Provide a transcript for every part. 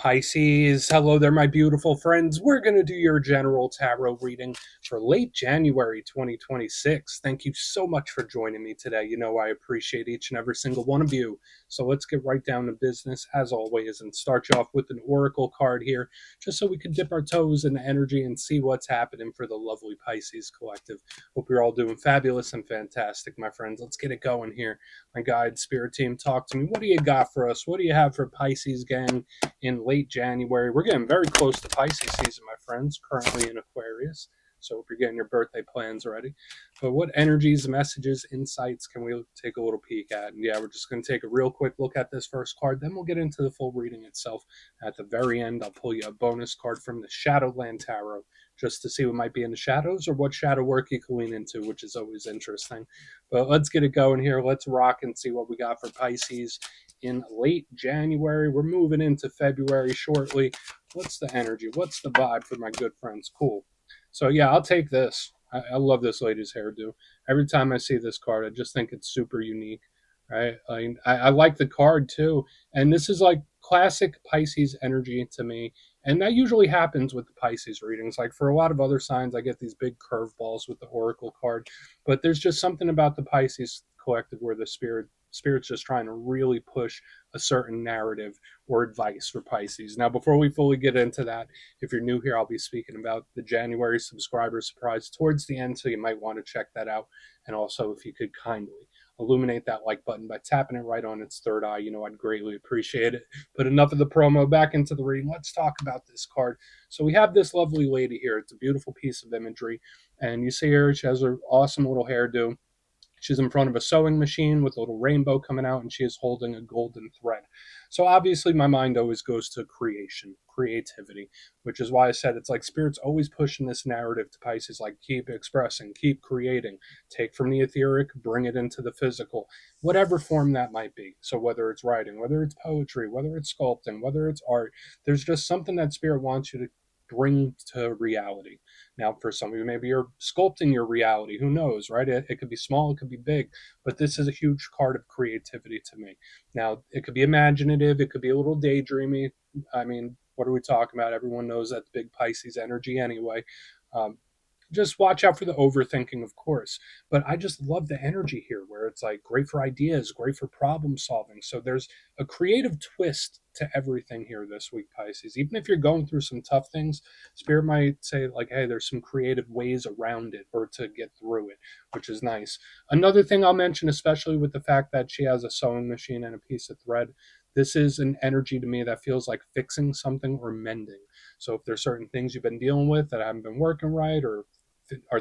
Pisces, hello there, my beautiful friends. We're going to do your general tarot reading for late January 2026. Thank you so much for joining me today. You know, I appreciate each and every single one of you. So let's get right down to business, as always, and start you off with an oracle card here, just so we can dip our toes in the energy and see what's happening for the lovely Pisces collective. Hope you're all doing fabulous and fantastic, my friends. Let's get it going here. My guide, spirit team, talk to me. What do you got for us? What do you have for Pisces gang in late January? We're getting very close to Pisces season, my friends, currently in Aquarius. So if you're getting your birthday plans ready. But what energies, messages, insights can we take a little peek at? And yeah, we're just going to take a real quick look at this first card. Then we'll get into the full reading itself. At the very end, I'll pull you a bonus card from the Shadowland Tarot, just to see what might be in the shadows or what shadow work you can lean into, which is always interesting. But let's get it going here. Let's rock and see what we got for Pisces in late January. We're moving into February shortly. What's the energy? What's the vibe for my good friends? Cool. So yeah, I'll take this. I love this lady's hairdo. Every time I see this card, I just think it's super unique, right? I like the card too. And this is like classic Pisces energy to me. And that usually happens with the Pisces readings. Like for a lot of other signs, I get these big curveballs with the Oracle card. But there's just something about the Pisces collective where the spirit's just trying to really push a certain narrative or advice for Pisces. Now, before we fully get into that, if you're new here, I'll be speaking about the January subscriber surprise towards the end, so you might want to check that out. And also, if you could kindly illuminate that like button by tapping it right on its third eye, I'd greatly appreciate it. But enough of the promo, back into the reading. Let's talk about this card. So we have this lovely lady here. It's a beautiful piece of imagery, and you see her, she has her awesome little hairdo. She's in front of a sewing machine with a little rainbow coming out, and she is holding a golden thread. So obviously my mind always goes to creation, creativity, which is why I said it's like Spirit's always pushing this narrative to Pisces, like keep expressing, keep creating, take from the etheric, bring it into the physical, whatever form that might be. So whether it's writing, whether it's poetry, whether it's sculpting, whether it's art, there's just something that Spirit wants you to bring to reality. Now, for some of you, maybe you're sculpting your reality. Who knows, right? It could be small, it could be big, but this is a huge card of creativity to me. Now, it could be imaginative, it could be a little daydreamy. I mean, what are we talking about? Everyone knows that's big Pisces energy anyway. Just watch out for the overthinking, of course. But I just love the energy here where it's like great for ideas, great for problem solving. So there's a creative twist to everything here this week, Pisces. Even if you're going through some tough things, Spirit might say, like, hey, there's some creative ways around it or to get through it, which is nice. Another thing I'll mention, especially with the fact that she has a sewing machine and a piece of thread, this is an energy to me that feels like fixing something or mending. So if there's certain things you've been dealing with that haven't been working right, or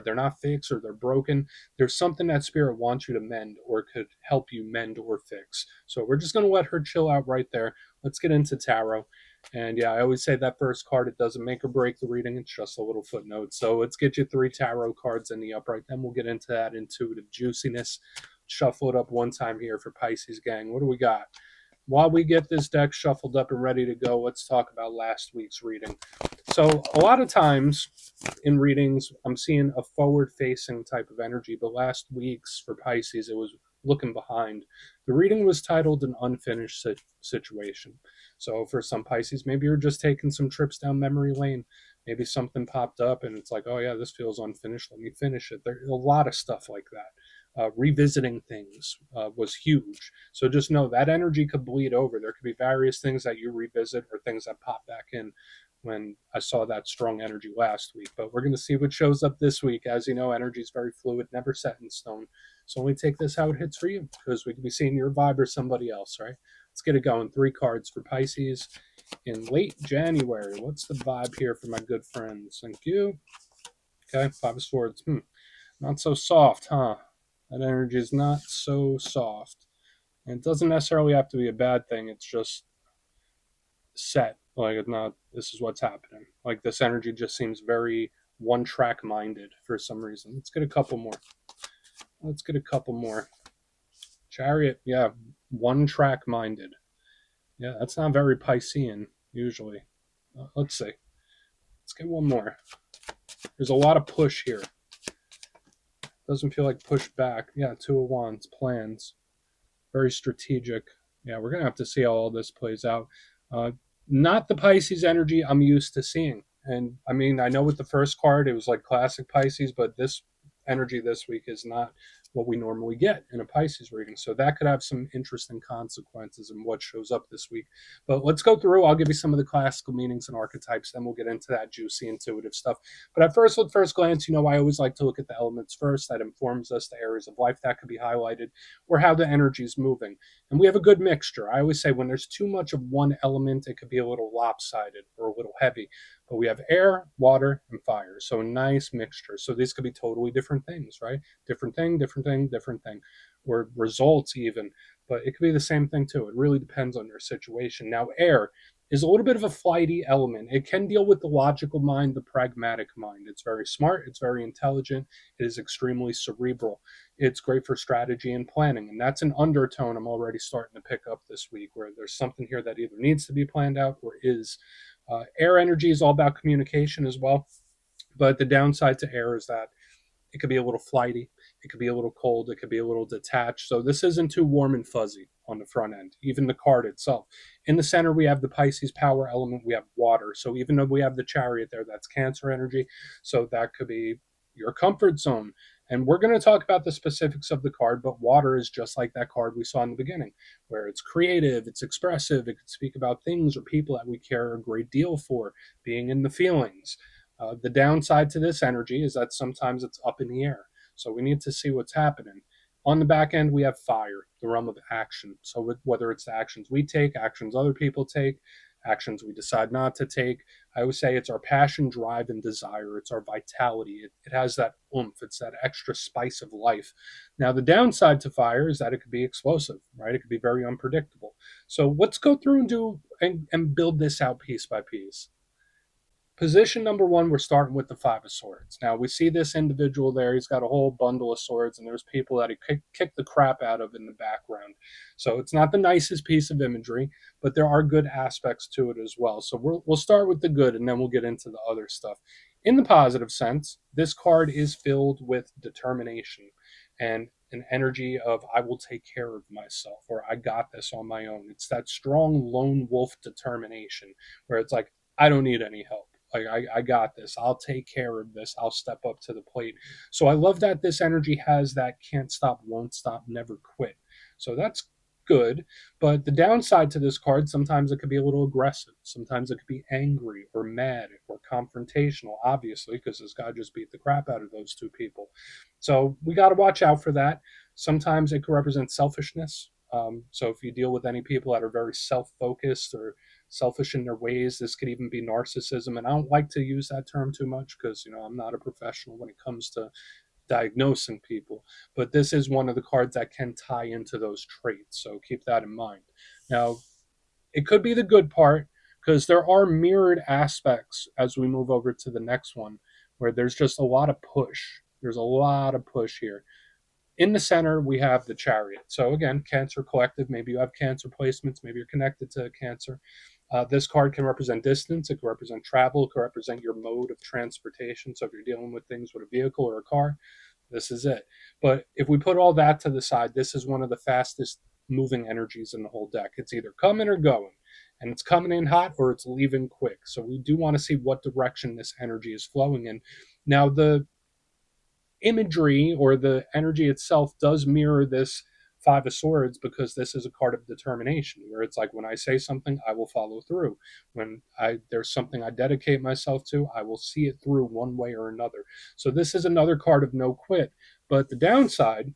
they're not fixed, or they're broken, there's something that Spirit wants you to mend or could help you mend or fix. So we're just going to let her chill out right there. Let's get into tarot. And yeah, I always say that first card, it doesn't make or break the reading. It's just a little footnote. So let's get you 3 tarot cards in the upright. Then we'll get into that intuitive juiciness. Shuffle it up one time here for Pisces gang. What do we got? While we get this deck shuffled up and ready to go, let's talk about last week's reading. So a lot of times in readings, I'm seeing a forward-facing type of energy, but last week's for Pisces, it was looking behind. The reading was titled An Unfinished Situation. So for some Pisces, maybe you're just taking some trips down memory lane. Maybe something popped up and it's like, oh yeah, this feels unfinished. Let me finish it. There's a lot of stuff like that. Revisiting things was huge. So just know that energy could bleed over. There could be various things that you revisit or things that pop back in when I saw that strong energy last week. But we're going to see what shows up this week. As you know, energy is very fluid, never set in stone. So only take this how it hits for you, because we could be seeing your vibe or somebody else, right? Let's get it going. 3 cards for Pisces in late January. What's the vibe here for my good friends? Thank you. Okay, 5 of Swords. Not so soft, huh? That energy is not so soft. And it doesn't necessarily have to be a bad thing. It's just set. Like, it's not, this is what's happening. Like, this energy just seems very one-track minded for some reason. Let's get a couple more. Chariot, yeah, one-track minded. Yeah, that's not very Piscean, usually. Let's see. Let's get one more. There's a lot of push here. Doesn't feel like push back. Yeah, 2 of Wands, plans. Very strategic. Yeah, we're going to have to see how all this plays out. Not the Pisces energy I'm used to seeing. And I mean, I know with the first card, it was like classic Pisces, but this energy this week is not what we normally get in a Pisces reading. So that could have some interesting consequences in what shows up this week. But let's go through. I'll give you some of the classical meanings and archetypes, then we'll get into that juicy, intuitive stuff. But at first glance, I always like to look at the elements first. That informs us the areas of life that could be highlighted or how the energy is moving. And we have a good mixture. I always say when there's too much of one element, it could be a little lopsided or a little heavy. But we have air, water, and fire. So a nice mixture. So these could be totally different things, right? Different thing, different thing, different thing. Or results even. But it could be the same thing too. It really depends on your situation. Now, air is a little bit of a flighty element. It can deal with the logical mind, the pragmatic mind. It's very smart, it's very intelligent, it is extremely cerebral. It's great for strategy and planning. And that's an undertone I'm already starting to pick up this week, where there's something here that either needs to be planned out or is. Air energy is all about communication as well. But the downside to air is that it could be a little flighty, it could be a little cold, it could be a little detached. So this isn't too warm and fuzzy on the front end, even the card itself. In the center, we have the Pisces power element, we have water. So even though we have the chariot there, that's Cancer energy. So that could be your comfort zone. And we're going to talk about the specifics of the card, but water is just like that card we saw in the beginning, where it's creative, it's expressive, it can speak about things or people that we care a great deal for, being in the feelings. The downside to this energy is that sometimes it's up in the air. So we need to see what's happening. On the back end, we have fire, the realm of action. So whether it's the actions we take, actions other people take, actions we decide not to take, I always say it's our passion, drive, and desire. It's our vitality. It has that oomph. It's that extra spice of life. Now, the downside to fire is that it could be explosive, right? It could be very unpredictable. So let's go through and and build this out piece by piece. Position number one, we're starting with the Five of Swords. Now, we see this individual there. He's got a whole bundle of swords, and there's people that he kicked the crap out of in the background. So it's not the nicest piece of imagery, but there are good aspects to it as well. So we'll start with the good, and then we'll get into the other stuff. In the positive sense, this card is filled with determination and an energy of I will take care of myself, or I got this on my own. It's that strong lone wolf determination where it's like, I don't need any help. Like, I got this. I'll take care of this. I'll step up to the plate. So I love that this energy has that can't stop, won't stop, never quit. So that's good. But the downside to this card, sometimes it could be a little aggressive. Sometimes it could be angry or mad or confrontational, obviously, because this guy just beat the crap out of those two people. So we got to watch out for that. Sometimes it could represent selfishness. So if you deal with any people that are very self-focused or selfish in their ways, this could even be narcissism. And I don't like to use that term too much because, I'm not a professional when it comes to diagnosing people. But this is one of the cards that can tie into those traits. So keep that in mind. Now, it could be the good part because there are mirrored aspects as we move over to the next one where there's just a lot of push. There's a lot of push here. In the center, we have the chariot. So again, Cancer collective. Maybe you have Cancer placements. Maybe you're connected to Cancer. This card can represent distance. It can represent travel. It can represent your mode of transportation. So if you're dealing with things with a vehicle or a car, this is it. But if we put all that to the side, this is one of the fastest moving energies in the whole deck. It's either coming or going. And it's coming in hot or it's leaving quick. So we do want to see what direction this energy is flowing in. Now, the imagery or the energy itself does mirror this Five of Swords because this is a card of determination where it's like when I say something, I will follow through. When there's something I dedicate myself to, I will see it through one way or another. So this is another card of no quit. But the downside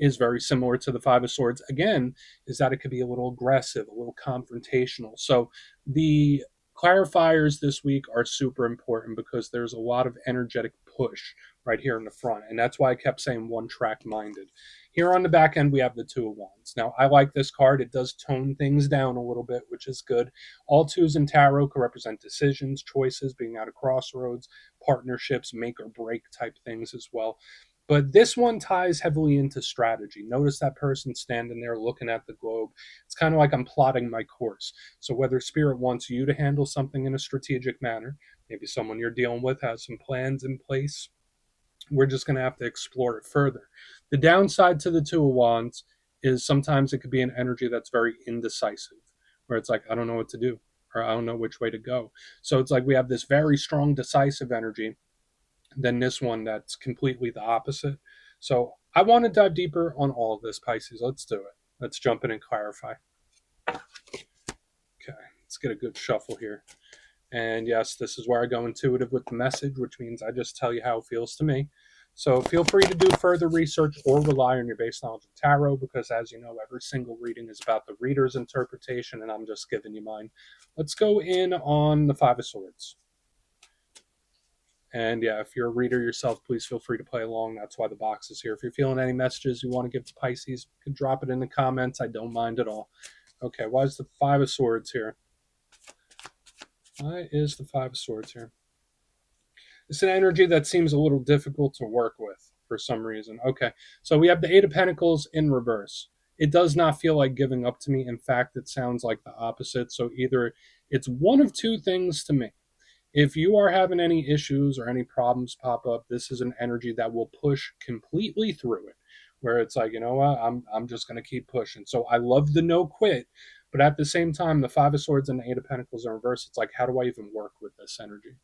is very similar to the Five of Swords again, is that it could be a little aggressive, a little confrontational. So the clarifiers this week are super important because there's a lot of energetic push right here in the front. And that's why I kept saying one track minded. Here on the back end, we have the Two of Wands. Now, I like this card. It does tone things down a little bit, which is good. All twos in tarot can represent decisions, choices, being at a crossroads, partnerships, make or break type things as well. But this one ties heavily into strategy. Notice that person standing there looking at the globe. It's kind of like I'm plotting my course. So whether Spirit wants you to handle something in a strategic manner, maybe someone you're dealing with has some plans in place, we're just going to have to explore it further. The downside to the Two of Wands is sometimes it could be an energy that's very indecisive, where it's like, I don't know what to do. or I don't know which way to go. So it's like we have this very strong, decisive energy, then this one that's completely the opposite. So I want to dive deeper on all of this, Pisces. Let's do it. Let's jump in and clarify. Okay, let's get a good shuffle here. And yes, this is where I go intuitive with the message, which means I just tell you how it feels to me. So feel free to do further research or rely on your base knowledge of tarot, because as you know, every single reading is about the reader's interpretation, and I'm just giving you mine. Let's go in on the Five of Swords. And yeah, if you're a reader yourself, please feel free to play along. That's why the box is here. If you're feeling any messages you want to give to Pisces, you can drop it in the comments. I don't mind at all. Okay, why is the Five of Swords here? Why is the Five of Swords here? It's an energy that seems a little difficult to work with for some reason. Okay, so we have the Eight of Pentacles in reverse. It does not feel like giving up to me. In fact, it sounds like the opposite. So either it's one of two things to me. If you are having any issues or any problems pop up, this is an energy that will push completely through it, where it's like, you know what, I'm just going to keep pushing. So I love the no quit, but at the same time, the Five of Swords and the Eight of Pentacles in reverse, it's like, how do I even work with this energy?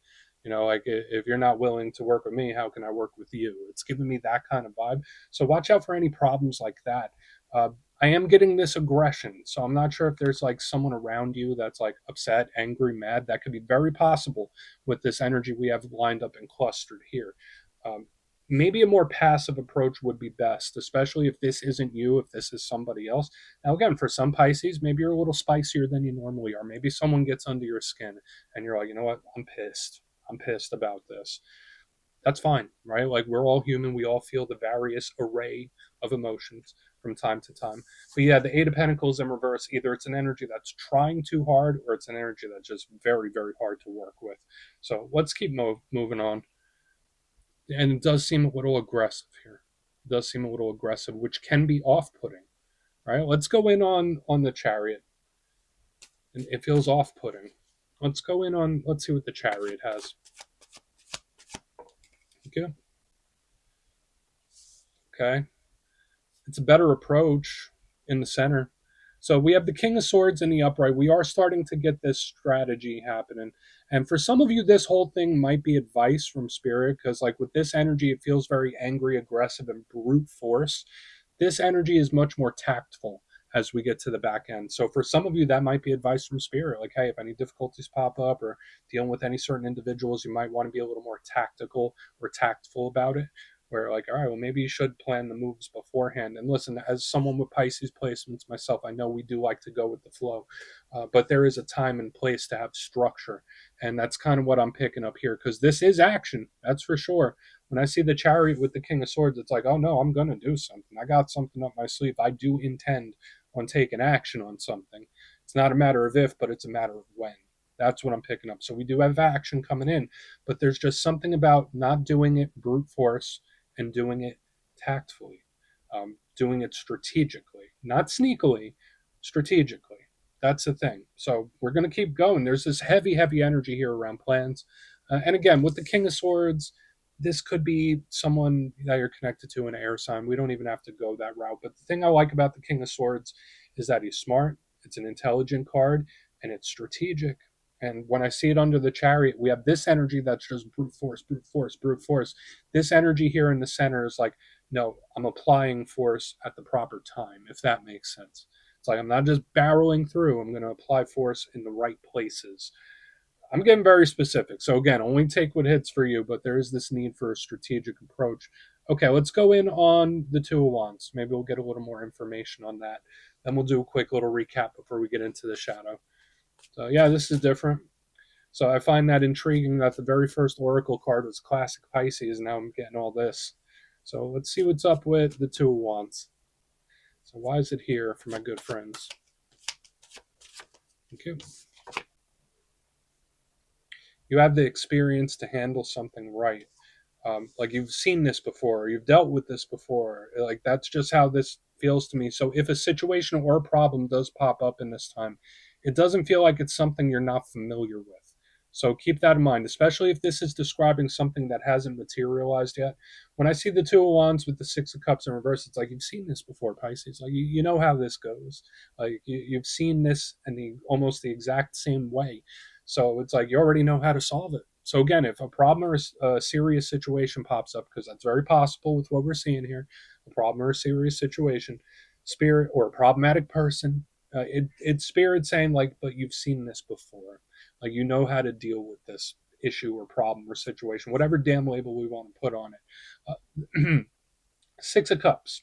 You know, like if you're not willing to work with me, how can I work with you? It's giving me that kind of vibe. So watch out for any problems like that. Uh, I am getting this aggression, so I'm not sure if there's like someone around you that's like upset, angry, mad. That could be very possible with this energy we have lined up and clustered here. Um, Maybe a more passive approach would be best, especially if this isn't you, if this is somebody else. Now, again, for some Pisces, maybe you're a little spicier than you normally are. Maybe someone gets under your skin and you're like, you know what, I'm pissed. I'm pissed about this. That's fine, right? Like we're all human. We all feel the various array of emotions from time to time. But yeah, the Eight of Pentacles in reverse, either it's an energy that's trying too hard or it's an energy that's just very, very hard to work with. So let's keep moving on. And it does seem a little aggressive here. It does seem a little aggressive, which can be off-putting, right? Let's go in on the Chariot. And it feels off-putting. Let's go in on, let's see what the Chariot has. Okay. Okay. It's a better approach in the center. So we have the King of Swords in the upright. We are starting to get this strategy happening. And for some of you, this whole thing might be advice from spirit, because like with this energy, it feels very angry, aggressive, and brute force. This energy is much more tactful as we get to the back end. So for some of you, that might be advice from spirit. Like, hey, if any difficulties pop up or dealing with any certain individuals, you might want to be a little more tactical or tactful about it, where like, all right, well, maybe you should plan the moves beforehand. And listen, as someone with Pisces placements myself, I know we do like to go with the flow, but there is a time and place to have structure. And that's kind of what I'm picking up here, because this is action, that's for sure. When I see the Chariot with the King of Swords, it's like, oh no, I'm going to do something. I got something up my sleeve. I do intend on taking action on something. It's not a matter of if, but it's a matter of when. That's what I'm picking up. So we do have action coming in, but there's just something about not doing it brute force and doing it tactfully, doing it strategically, not sneakily, strategically. That's the thing. So we're going to keep going. There's this heavy, heavy energy here around plans. And again, with the King of Swords, this could be someone that you're connected to, an air sign. We don't even have to go that route. But the thing I like about the King of Swords is that he's smart, it's an intelligent card, and it's strategic. And when I see it under the Chariot, we have this energy that's just brute force, brute force, brute force. This energy here in the center is like, no, I'm applying force at the proper time, if that makes sense. It's like I'm not just barreling through, I'm going to apply force in the right places. I'm getting very specific. So again, only take what hits for you, but there is this need for a strategic approach. Okay, let's go in on the Two of Wands. Maybe we'll get a little more information on that. Then we'll do a quick little recap before we get into the shadow. So yeah, this is different. So I find that intriguing that the very first Oracle card was Classic Pisces. Now I'm getting all this. So let's see what's up with the Two of Wands. So why is it here for my good friends? Okay. You have the experience to handle something right. Like you've seen this before, or you've dealt with this before. Like that's just how this feels to me. So if a situation or a problem does pop up in this time, it doesn't feel like it's something you're not familiar with. So keep that in mind, especially if this is describing something that hasn't materialized yet. When I see the Two of Wands with the Six of Cups in reverse, it's like you've seen this before, Pisces. Like you know how this goes. Like you've seen this in almost the exact same way. So it's like you already know how to solve it. So again, if a problem or a serious situation pops up, because that's very possible with what we're seeing here, a problem or a serious situation, spirit or a problematic person, it's spirit saying like, but you've seen this before. Like you know how to deal with this issue or problem or situation, whatever damn label we want to put on it. Six of Cups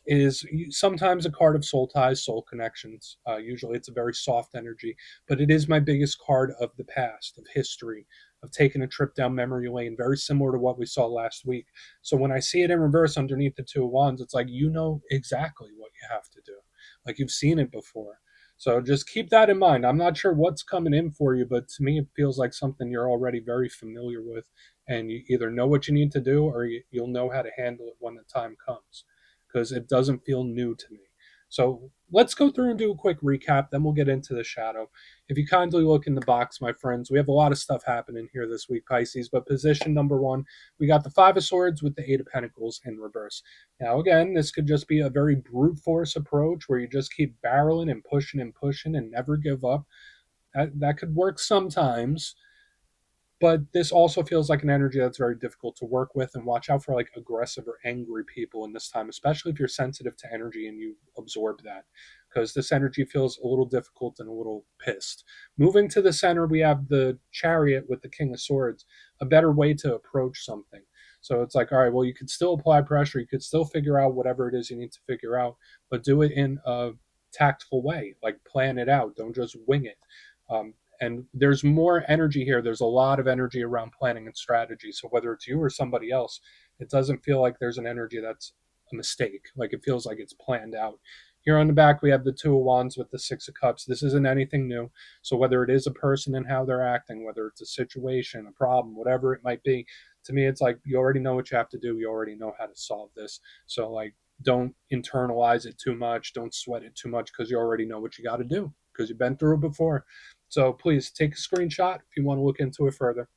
is sometimes a card of soul ties, soul connections. Usually it's a very soft energy, but it is my biggest card of the past, of history, of taking a trip down memory lane, very similar to what we saw last week. So when I see it in reverse underneath the Two of Wands, it's like you know exactly what you have to do. Like you've seen it before. So just keep that in mind. I'm not sure what's coming in for you, but to me, it feels like something you're already very familiar with, and you either know what you need to do or you'll know how to handle it when the time comes because it doesn't feel new to me. So let's go through and do a quick recap, then we'll get into the shadow. If you kindly look in the box, my friends, we have a lot of stuff happening here this week, Pisces, but position number one, we got the Five of Swords with the Eight of Pentacles in reverse. Now, again, this could just be a very brute force approach where you just keep barreling and pushing and never give up. That could work sometimes, but this also feels like an energy that's very difficult to work with, and watch out for like aggressive or angry people in this time, especially if you're sensitive to energy and you absorb that, because this energy feels a little difficult and a little pissed. Moving to the center, we have the Chariot with the King of Swords, a better way to approach something. So it's like, all right, well, you could still apply pressure, you could still figure out whatever it is you need to figure out, but do it in a tactful way, like plan it out, don't just wing it. And there's more energy here. There's a lot of energy around planning and strategy. So whether it's you or somebody else, it doesn't feel like there's an energy that's a mistake. Like it feels like it's planned out. Here on the back, we have the Two of Wands with the Six of Cups. This isn't anything new. So whether it is a person and how they're acting, whether it's a situation, a problem, whatever it might be, to me, it's like you already know what you have to do. You already know how to solve this. So like, don't internalize it too much. Don't sweat it too much because you already know what you got to do because you've been through it before. So please take a screenshot if you want to look into it further.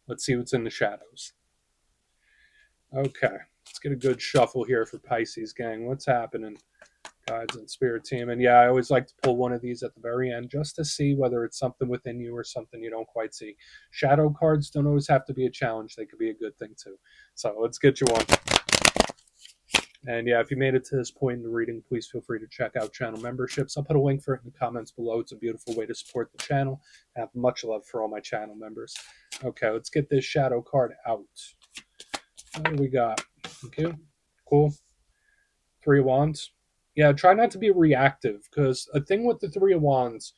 Let's see what's in the shadows. Okay, let's get a good shuffle here for Pisces, gang. What's happening, guides and spirit team? And yeah, I always like to pull one of these at the very end just to see whether it's something within you or something you don't quite see. Shadow cards don't always have to be a challenge, they could be a good thing too. So let's get you one. And yeah, if you made it to this point in the reading, please feel free to check out channel memberships. I'll put a link for it in the comments below. It's a beautiful way to support the channel. I have much love for all my channel members. Okay, let's get this shadow card out. What do we got? Okay, cool. Three of Wands. Yeah, try not to be reactive because a thing with the Three of Wands,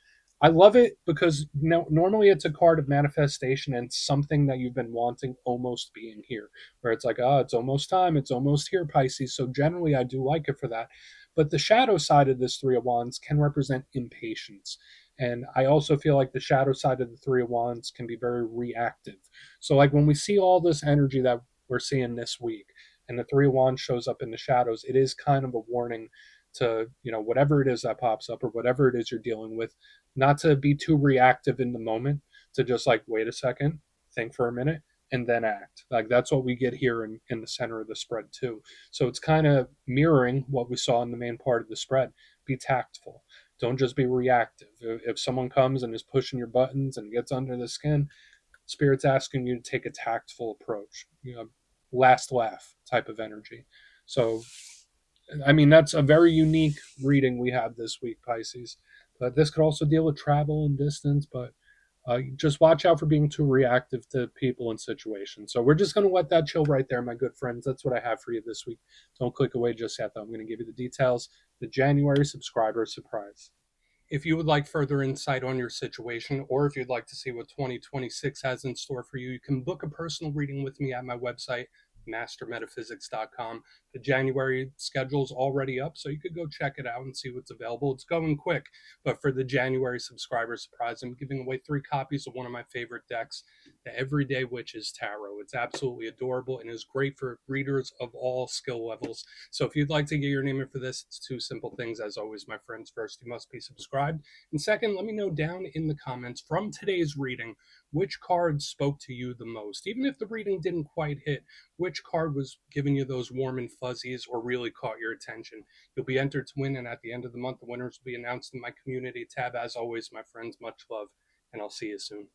I love it because normally it's a card of manifestation and something that you've been wanting almost being here, where it's like, oh, it's almost time, it's almost here, Pisces. So generally, I do like it for that. But the shadow side of this Three of Wands can represent impatience. And I also feel like the shadow side of the Three of Wands can be very reactive. So, like when we see all this energy that we're seeing this week, and the Three of Wands shows up in the shadows, it is kind of a warning to, whatever it is that pops up or whatever it is you're dealing with, not to be too reactive in the moment, to just like, wait a second, think for a minute, and then act. Like that's what we get here in the center of the spread too. So it's kind of mirroring what we saw in the main part of the spread. Be tactful. Don't just be reactive. If someone comes and is pushing your buttons and gets under the skin, Spirit's asking you to take a tactful approach. Last laugh type of energy. So, I mean, that's a very unique reading we have this week, Pisces. But this could also deal with travel and distance, but just watch out for being too reactive to people and situations. So we're just going to let that chill right there, my good friends. That's what I have for you this week. Don't click away just yet, though. I'm going to give you the details. The January subscriber surprise. If you would like further insight on your situation, or if you'd like to see what 2026 has in store for you, you can book a personal reading with me at my website, mastermetaphysics.com. The January schedule's already up, so you could go check it out and see what's available. It's going quick, but for the January subscriber surprise, I'm giving away 3 copies of one of my favorite decks, the Everyday Witches Tarot. It's absolutely adorable and is great for readers of all skill levels. So if you'd like to get your name in for this, it's 2 simple things. As always, my friends, first, you must be subscribed. And second, let me know down in the comments from today's reading which card spoke to you the most. Even if the reading didn't quite hit, which card was giving you those warm and fuzzies or really caught your attention. You'll be entered to win, and at the end of the month, the winners will be announced in my community tab. As always, my friends, much love, and I'll see you soon.